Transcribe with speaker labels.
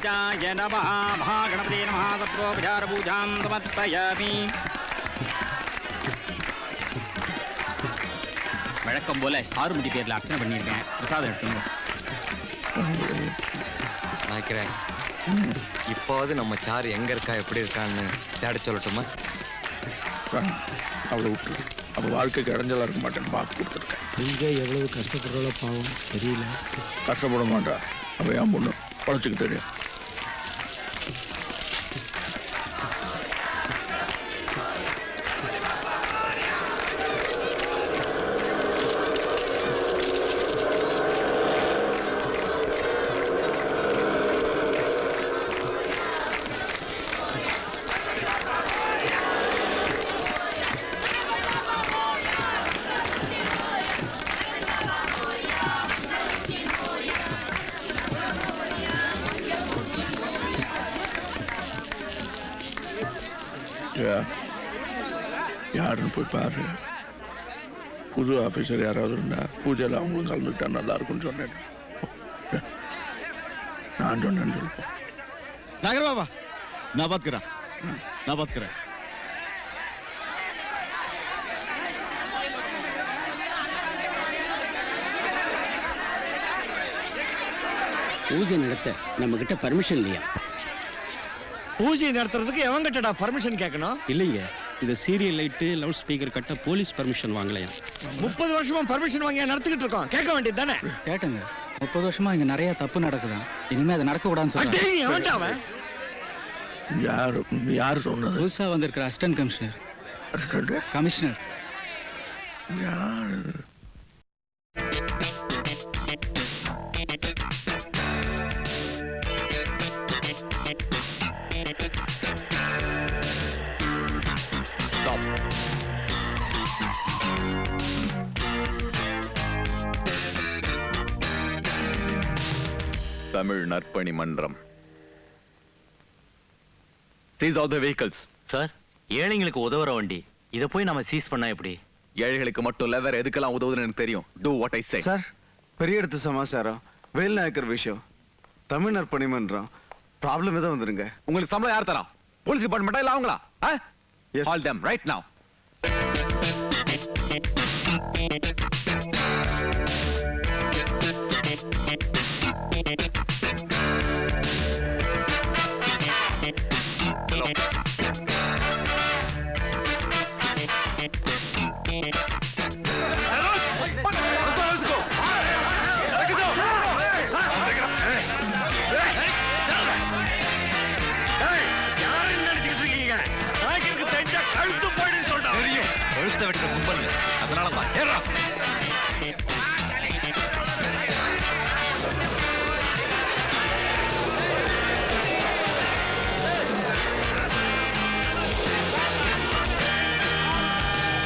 Speaker 1: गणराज्याय नमः महागणपते नमः सत्रोपचारपूजां समर्पयामि வழக்கம் போல சாருமதி பேர்ல அர்ச்சனை பண்ணியிருக்கேன். பிரசாதம் எடுத்துங்க.
Speaker 2: நினைக்கிறேன் இப்போது நம்ம சார் எங்க இருக்கா எப்படி இருக்கான்னு தேட சொல்லட்டுமா?
Speaker 3: அவளை விட்டு அவள் வாழ்க்கைக்கு இடைஞ்சலா இருக்க மாட்டேன்னு பார்த்து கொடுத்துருக்கேன்.
Speaker 4: நீங்க எவ்வளவு கஷ்டப்படுறாளோ பாவம் தெரியல.
Speaker 3: கஷ்டப்பட மாட்டா. அவள் என் பொண்ணு பழச்சுக்கு தெரியும். யாருன்னு போய் பாரு. புது ஆஃபீஸர் யாராவது இருந்தா பூஜையில் அவங்களும் கலந்துக்கிட்டா நல்லா இருக்கும்னு சொன்னேன். நான் சொன்னேன்னு சொல்லுவோம்.
Speaker 5: नागर बाबा நான் பார்த்துக்கிறேன்.
Speaker 4: பூஜை நடத்த நம்ம கிட்ட பர்மிஷன் இல்லையா?
Speaker 6: பூஜை நடத்துறதுக்கு எவன் கிட்டடா பர்மிஷன் கேட்கணும்?
Speaker 4: இல்லைங்க, இந்த சீரியல் லைட்டு லவுட் ஸ்பீக்கர் கட்ட போலீஸ் பர்மிஷன் வாங்கலையா?
Speaker 6: 30 வருஷமா பர்மிஷன் வாங்கி நடத்திக்கிட்டு இருக்கோம். கேட்க வேண்டியது தானே?
Speaker 7: கேட்டங்க. 30 வருஷமா இங்க நிறைய தப்பு நடக்குதான். இனிமே அது நடக்க கூடாதுன்னு சொல்றாங்க.
Speaker 6: எவன்டா அவன்?
Speaker 3: யார் சொன்னது?
Speaker 7: புதுசா வந்திருக்கிற அசிஸ்டன்ட் கமிஷனர். கமிஷனர்
Speaker 3: யார்?
Speaker 8: Tamil Narpani Mandram. These all the vehicles.
Speaker 9: Sir, ஏழைங்களுக்கு உதவுற வண்டி. இத போய் நாம சீஸ் பண்ணா எப்படி?
Speaker 8: ஏழைகளுக்கு மட்டும் இல்ல, வேற எதுக்கெல்லாம் உதவுதுன்னு எனக்கு தெரியும். Do what I say.
Speaker 5: Sir, பெரிய இடத்து சமாச்சாரம், வேல் நாயக்கர் விஷயம், தமிழ் நற்பணி மன்றம், ப்ராப்ளம் எதாவது வந்துருங்க.
Speaker 8: உங்களுக்கு சம்பளம் யார் தரா? போலீஸ் டிபார்ட்மெண்டா இல்ல அவங்களா?
Speaker 5: Yes.
Speaker 8: Call them right now. Hello.